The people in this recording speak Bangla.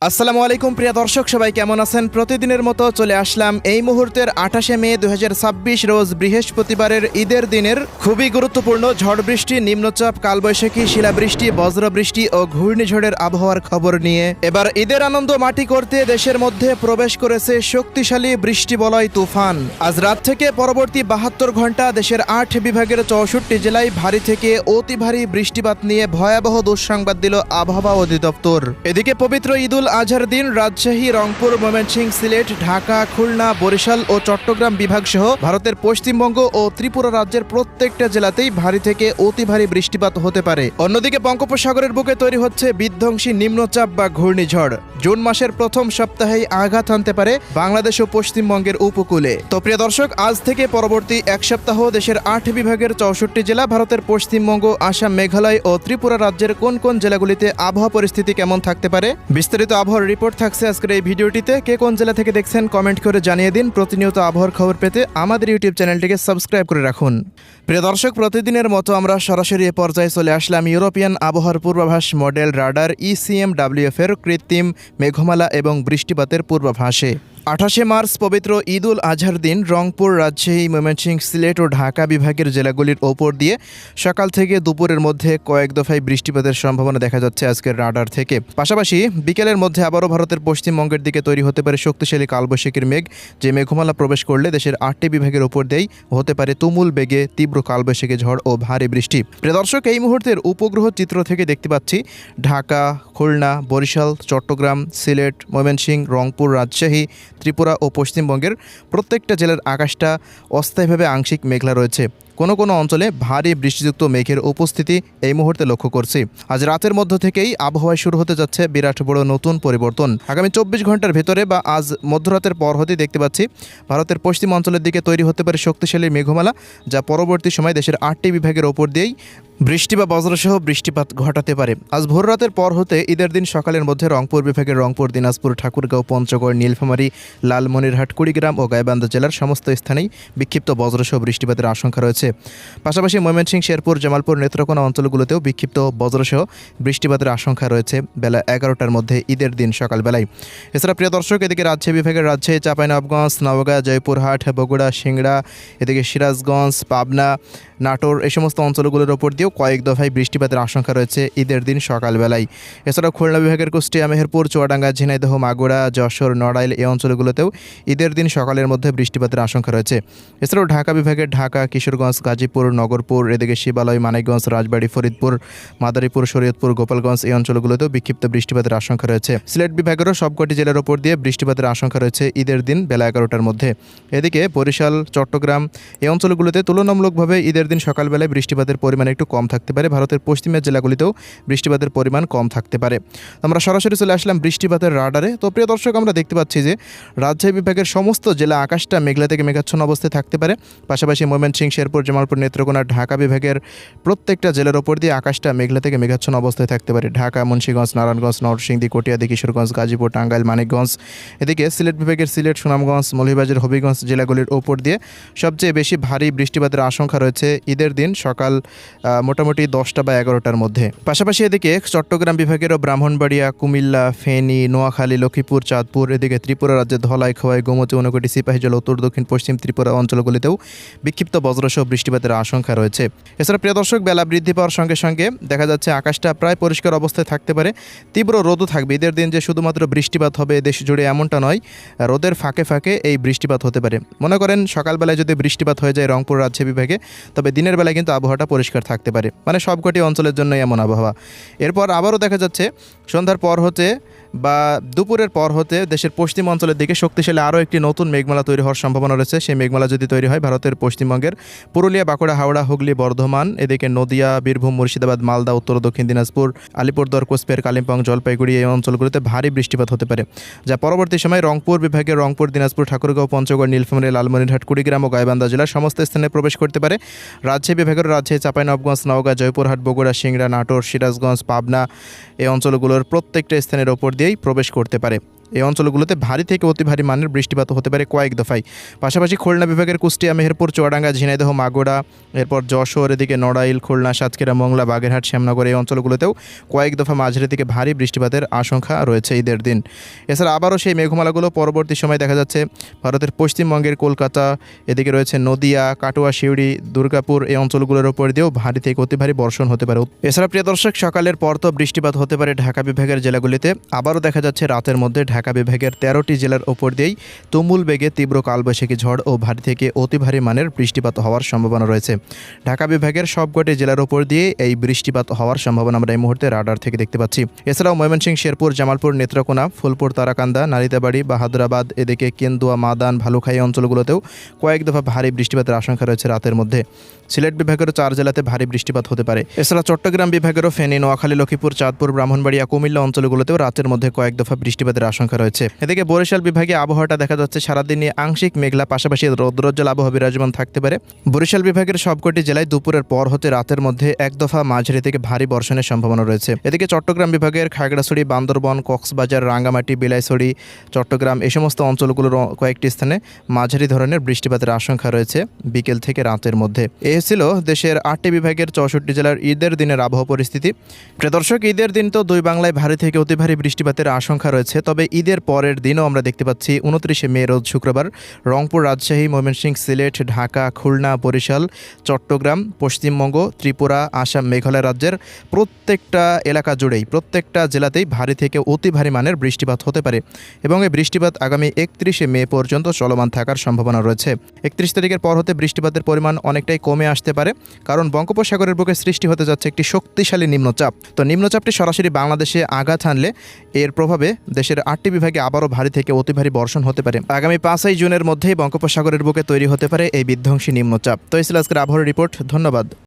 আসসালামু আলাইকুম প্রিয় দর্শক, সবাই কেমন আছেন? প্রতিদিনের মতো চলে আসলাম এই মুহূর্তের 28শে মে 2026 রোজ বৃহস্পতিবারের ঈদের দিনের খুবই গুরুত্বপূর্ণ ঝড় বৃষ্টি, নিম্নচাপ, কালবৈশাখী, শিলাবৃষ্টি, বজ্রবৃষ্টি ও ঘূর্ণিঝড়ের আবহাওয়ার খবর নিয়ে এবার ঈদের আনন্দ মাটি করতে দেশের মধ্যে প্রবেশ করেছে শক্তিশালী বৃষ্টিবলয় তুফান। আজ রাত থেকে পরবর্তী 72 ঘন্টা দেশের 8 বিভাগের 64 জেলায় ভারী থেকে অতি ভারী বৃষ্টিপাত নিয়ে ভয়াবহ দুঃসংবাদ দিল আবহাওয়া অধিদপ্তর। এদিকে পবিত্র ঈদুল আজহার দিন রাজশাহী, রংপুর, ময়মনসিংহ, সিলেট, ঢাকা, খুলনা, বরিশাল ও চট্টগ্রাম বিভাগ সহ ভারতের পশ্চিমবঙ্গ ও ত্রিপুরা রাজ্যের প্রত্যেকটা জেলাতেই ভারী থেকে অতি ভারী বৃষ্টিপাত হতে পারে। অন্যদিকে বঙ্গোপসাগরের বুকে তৈরি হচ্ছে বিধ্বংসী নিম্নচাপ বা ঘূর্ণিঝড়। জুন মাসের প্রথম সপ্তাহেই আঘাত হানতে পারে বাংলাদেশ ও পশ্চিমবঙ্গের উপকূলে। তো প্রিয় দর্শক, আজ থেকে পরবর্তী এক সপ্তাহ দেশের 8 বিভাগের 64 জেলা, ভারতের পশ্চিমবঙ্গ, আসাম, মেঘালয় ও ত্রিপুরা রাজ্যের কোন কোন জেলাগুলিতে আবহাওয়া পরিস্থিতি কেমন থাকতে পারে বিস্তারিত আবহাওয়ার রিপোর্ট থাকছে আজকের এই ভিডিওটিতে। কে কোন জেলা থেকে দেখছেন কমেন্ট করে জানিয়ে দিন। প্রতিনিয়ত আবহাওয়ার খবর পেতে আমাদের ইউটিউব চ্যানেলটিকে সাবস্ক্রাইব করে রাখুন। প্রিয় দর্শক, প্রতিদিনের মতো আমরা সরাসরি এ পর্যায়ে চলে আসলাম ইউরোপিয়ান আবহাওয়ার পূর্বাভাস মডেল রাডার ECMWF এর কৃত্রিম মেঘমালা এবং বৃষ্টিপাতের পূর্বাভাসে। 28শে মার্চ পবিত্র ঈদুল আজহার দিন রংপুর, রাজশাহী, ময়মনসিংহ, সিলেট ও ঢাকা বিভাগের জেলাগুলির ওপর দিয়ে সকাল থেকে দুপুরের মধ্যে কয়েক দফায় বৃষ্টিপাতের সম্ভাবনা দেখা যাচ্ছে আজকের রাডার থেকে। পাশাপাশি বিকেলের মধ্যে আবারও ভারতের পশ্চিমবঙ্গের দিকে তৈরি হতে পারে শক্তিশালী কালবৈশাখীর মেঘ, যে মেঘমালা প্রবেশ করলে দেশের 8টি বিভাগের ওপর দিয়েই হতে পারে তুমুল বেগে তীব্র কালবৈশাখী ঝড় ও ভারী বৃষ্টি। প্রিয় দর্শক, এই মুহূর্তের উপগ্রহ চিত্র থেকে দেখতে পাচ্ছি ঢাকা, খুলনা, বরিশাল, চট্টগ্রাম, সিলেট, ময়মনসিংহ, রংপুর, রাজশাহী, ত্রিপুরা ও পশ্চিমবঙ্গের প্রত্যেকটা জেলার আকাশটা অস্থায়ীভাবে আংশিক মেঘলা রয়েছে। কোনো কোনো অঞ্চলে ভারী বৃষ্টিযুক্ত মেঘের উপস্থিতি এই মুহূর্তে লক্ষ্য করছি। আজ রাতের মধ্য থেকেই আবহাওয়ায় শুরু হতে যাচ্ছে বিরাট বড় নতুন পরিবর্তন। আগামী 24 ঘন্টার ভেতরে বা আজ মধ্যরাতের পর হতেই দেখতে পাচ্ছি ভারতের পশ্চিম অঞ্চলের দিকে তৈরি হতে পারে শক্তিশালী মেঘমালা, যা পরবর্তী সময় দেশের 8টি বিভাগের ওপর দিয়েই বৃষ্টি বা বজ্রসহ বৃষ্টিপাত ঘটাতে পারে। আজ ভোর রাতের পর হতে ঈদের দিন সকালের মধ্যে রংপুর বিভাগের রংপুর, দিনাজপুর, ঠাকুরগাঁও, পঞ্চগড়, নীলফামারী, লালমনিরহাট, কুড়িগ্রাম ও গাইবান্ধা জেলার সমস্ত স্থানেই বিক্ষিপ্ত বজ্রসহ বৃষ্টিপাতের আশঙ্কা রয়েছে। পাশাপাশি ময়মনসিংহ, শেরপুর, জামালপুর, নেত্রকোনা অঞ্চলগুলোতেও বিক্ষিপ্ত বজ্রসহ বৃষ্টিপাতের আশঙ্কা রয়েছে বেলা 11টার মধ্যে ঈদের দিন সকালবেলায়। এছাড়া প্রিয় দর্শক, এদিকে রাজশাহী বিভাগের রাজশাহী, চাঁপাইনবাবগঞ্জ, নওগাঁ, জয়পুরহাট, বগুড়া, সিংড়া, এদিকে সিরাজগঞ্জ, পাবনা, নাটোর, এই সমস্ত অঞ্চলগুলোর ওপর দিয়েও কয়েক দফায় বৃষ্টিপাতের আশঙ্কা রয়েছে ঈদের দিন সকালবেলায়। এছাড়াও খুলনা বিভাগের কুষ্টিয়া, মেহেরপুর, চুয়াডাঙ্গা, ঝিনাইদহ, মাগুরা, যশোর, নড়াইল এই অঞ্চলগুলোতেও ঈদের দিন সকালের মধ্যে বৃষ্টিপাতের আশঙ্কা রয়েছে। এছাড়াও ঢাকা বিভাগের ঢাকা, কিশোরগঞ্জ, গাজীপুর, নগরপুর, এদিকে শিবালয়, মানিকগঞ্জ, রাজবাড়ী, ফরিদপুর, মাদারীপুর, শরীয়তপুর, গোপালগঞ্জ এই অঞ্চলগুলোতেও বিক্ষিপ্ত বৃষ্টিপাতের আশঙ্কা রয়েছে। সিলেট বিভাগেরও সবকটি জেলার ওপর দিয়ে বৃষ্টিপাতের আশঙ্কা রয়েছে ঈদের দিন বেলা 11টার মধ্যে। এদিকে বরিশাল, চট্টগ্রাম এই অঞ্চলগুলোতে তুলনামূলকভাবে ঈদের দিন সকালবেলায় বৃষ্টিপাতের পরিমাণ একটু কম থাকতে পারে। ভারতের পশ্চিমের জেলাগুলিতেও বৃষ্টিপাতের পরিমাণ কম থাকতে পারে। আমরা সরাসরি চলে আসলাম বৃষ্টিপাতের রাডারে। তো প্রিয় দর্শক, আমরা দেখতে পাচ্ছি যে রাজশাহী বিভাগের সমস্ত জেলা আকাশটা মেঘলা থেকে মেঘাচ্ছন্ন অবস্থায় থাকতে পারে। পাশাপাশি ময়মনসিংহ, শেরপুর, জামালপুর, নেত্রকোনা, ঢাকা বিভাগের প্রত্যেকটা জেলার ওপর দিয়ে আকাশটা মেঘলা থেকে মেঘাচ্ছন্ন অবস্থায় থাকতে পারে। ঢাকা, মুন্সিগঞ্জ, নারায়ণগঞ্জ, নরসিংদী, কটিয়াদি, কিশোরগঞ্জ, গাজীপুর, টাঙ্গাইল, মানিকগঞ্জ, এদিকে সিলেট বিভাগের সিলেট, সুনামগঞ্জ, মৌলভীবাজার, হবিগঞ্জ জেলাগুলির ওপর দিয়ে সবচেয়ে বেশি ভারী বৃষ্টিপাতের আশঙ্কা রয়েছে ঈদের দিন সকাল মোটামুটি 10টা বা 11টার মধ্যে। পাশাপাশি এদিকে চট্টগ্রাম বিভাগেরও ব্রাহ্মণবাড়িয়া, কুমিল্লা, ফেনী, নোয়াখালী, লক্ষ্মীপুর, চাঁদপুর, এদিকে ত্রিপুরা রাজ্যের ধলাই, খোয়াই, গোমতী, ঊনকোটি, সিপাহীজলা, উত্তর দক্ষিণ পশ্চিম ত্রিপুরা অঞ্চলগুলিতেও বিক্ষিপ্ত বজ্রসহ বৃষ্টিপাতের আশঙ্কা রয়েছে। এছাড়া প্রিয় দর্শক, বেলা বৃদ্ধি পাওয়ার সঙ্গে সঙ্গে দেখা যাচ্ছে আকাশটা প্রায় পরিষ্কার অবস্থায় থাকতে পারে। তীব্র রোদও থাকবে। ঈদের দিন যে শুধুমাত্র বৃষ্টিপাত হবে দেশ জুড়ে এমনটা নয়, রোদের ফাঁকে ফাঁকে এই বৃষ্টিপাত হতে পারে। মনে করেন সকালবেলায় যদি বৃষ্টিপাত হয়ে যায় রংপুর, রাজশাহী বিভাগে, তবে দিনের বেলায় কিন্তু আবহাওয়াটা পরিষ্কার থাকতে পারে। মানে সবকটি অঞ্চলের জন্যই এমন আবহাওয়া। এরপর আবারও দেখা যাচ্ছে সন্ধ্যার পর হতে বা দুপুরের পর হতে দেশের পশ্চিম অঞ্চলের দিকে শক্তিশালী আরও একটি নতুন মেঘমালা তৈরি হওয়ার সম্ভাবনা রয়েছে। সেই মেঘমালা যদি তৈরি হয় ভারতের পশ্চিমবঙ্গের পুরুলিয়া, বাঁকুড়া, হাওড়া, হুগলি, বর্ধমান, এদিকে নদিয়া, বীরভূম, মুর্শিদাবাদ, মালদা, উত্তর দক্ষিণ দিনাজপুর, আলিপুরদুয়ার, কোচবিহার, কালিম্পং, জলপাইগুড়ি এই অঞ্চলগুলিতে ভারী বৃষ্টিপাত হতে পারে, যা পরবর্তী সময় রংপুর বিভাগের রংপুর, দিনাজপুর, ঠাকুরগাঁও, পঞ্চগড়, নীলফামারী, লালমনিরহাট, কুড়িগ্রাম ও গাইবান্ধা জেলার সমস্ত স্থানে প্রবেশ করতে পারে। রাজশাহী বিভাগের রাজশাহী, চাঁপাইনবাবগঞ্জ, নওগাঁ, জয়পুরহাট, বগুড়া, সিংড়া, নাটোর, সিরাজগঞ্জ, পাবনা এই অঞ্চলগুলোর প্রত্যেকটা স্থানের ওপর দিয়েই প্রবেশ করতে পারে। এই অঞ্চলগুলোতে ভারী থেকে অতি ভারী মানের বৃষ্টিপাত হতে পারে কয়েক দফায়। পাশাপাশি খুলনা বিভাগের কুষ্টিয়া, মেহেরপুর, চুয়াডাঙ্গা, ঝিনাইদহ, মাগুরা, এরপর যশোর, এদিকে নড়াইল, খুলনা, সাতক্ষীরা, মংলা, বাগেরহাট, শ্যামনগর এই অঞ্চলগুলোতেও কয়েক দফা মাঝারি থেকে ভারী বৃষ্টিপাতের আশঙ্কা রয়েছে ঈদের দিন। এছাড়া আবারও সেই মেঘমালাগুলো পরবর্তী সময় দেখা যাচ্ছে ভারতের পশ্চিমবঙ্গের কলকাতা, এদিকে রয়েছে নদিয়া, কাটোয়া, সিউড়ি, দুর্গাপুর এই অঞ্চলগুলোর উপর দিয়েও ভারী থেকে অতি ভারী বর্ষণ হতে পারে। এছাড়া প্রিয় দর্শক, সকালের পর তো বৃষ্টিপাত হতে পারে ঢাকা বিভাগের জেলাগুলিতে। আবারও দেখা যাচ্ছে রাতের মধ্যে ঢাকা বিভাগের 13টি জেলার ওপর দিয়েই তুমুল বেগে তীব্র কালবৈশাখী ঝড় ও ভারী থেকে অতি ভারী মানের বৃষ্টিপাত হওয়ার সম্ভাবনা রয়েছে। ঢাকা বিভাগের সবকটি জেলার ওপর দিয়ে এই বৃষ্টিপাত হওয়ার সম্ভাবনা আমরা এই মুহূর্তে রাডার থেকে দেখতে পাচ্ছি। এছাড়াও ময়মনসিংহ, শেরপুর, জামালপুর, নেত্রকোনা, ফুলপুর, তারাকান্দা, নালিতাবাড়ি, বাহাদুরাবাদ, এদিকে কেন্দুয়া, মাদান, ভালুখাই অঞ্চলগুলোতেও কয়েক দফা ভারী বৃষ্টিপাতের আশঙ্কা রয়েছে রাতের মধ্যে। সিলেট বিভাগেরও 4 জেলাতে ভারী বৃষ্টিপাত হতে পারে। এছাড়া চট্টগ্রাম বিভাগেরও ফেনী, নোয়াখালী, লক্ষ্মীপুর, চাঁদপুর, ব্রাহ্মণবাড়িয়া, কুমিল্লা অঞ্চলগুলোতেও রাতের মধ্যে কয়েক দফা বৃষ্টিপাতের আশঙ্কা রয়েছে। এদিকে বরিশাল বিভাগে আবহাওয়াটা দেখা যাচ্ছে সারাদিনই আংশিক মেঘলা, পাশাপাশি রৌদ্রোজ্জ্বল আবহাওয়া বিরাজমান থাকতে পারে। বরিশাল বিভাগের সবকটি জেলায় দুপুরের পর হতে রাতের মধ্যে এক দফা মাঝারি থেকে ভারী বর্ষণের সম্ভাবনা রয়েছে। এদিকে চট্টগ্রাম বিভাগের খাগড়াছড়ি, বান্দরবন, কক্সবাজার, রাঙ্গামাটি, বিলাইছড়ি, চট্টগ্রাম এই সমস্ত অঞ্চলগুলোর কয়েকটি স্থানে মাঝারি ধরনের বৃষ্টিপাতের আশঙ্কা রয়েছে বিকেল থেকে রাতের মধ্যে। এই ছিল দেশের 8টি বিভাগের 64 জেলার ঈদের দিনের আবহাওয়া পরিস্থিতি। প্রিয় দর্শক, ঈদের দিন তো দুই বাংলায় ভারী থেকে অতি ভারী বৃষ্টিপাতের আশঙ্কা রয়েছে। তবে ঈদের পরের দিনও আমরা দেখতে পাচ্ছি 29শে মে রোজ শুক্রবার রংপুর, রাজশাহী, ময়মনসিংহ, সিলেট, ঢাকা, খুলনা, বরিশাল, চট্টগ্রাম, পশ্চিমবঙ্গ, ত্রিপুরা, আসাম, মেঘালয় রাজ্যের প্রত্যেকটা এলাকা জুড়েই প্রত্যেকটা জেলাতেই ভারী থেকে অতি ভারী মানের বৃষ্টিপাত হতে পারে এবং এই বৃষ্টিপাত আগামী 31শে মে পর্যন্ত চলমান থাকার সম্ভাবনা রয়েছে। 31 তারিখের পর হতে বৃষ্টিপাতের পরিমাণ অনেকটাই কমে আসতে পারে, কারণ বঙ্গোপসাগরের বুকে সৃষ্টি হতে যাচ্ছে একটি শক্তিশালী নিম্নচাপ। তো নিম্নচাপটি সরাসরি বাংলাদেশে আঘাত হানলে এর প্রভাবে দেশের 8টি বিভাগে আবারও ভারী থেকে অতি ভারী বর্ষণ হতে পারে। আগামী 5 জুনের মধ্যেই বঙ্গোপসাগরের বুকে তৈরি হতে পারে এই বিধ্বংসী নিম্নচাপ। তো এই ছিল আজকের আবহাওয়ার রিপোর্ট। ধন্যবাদ।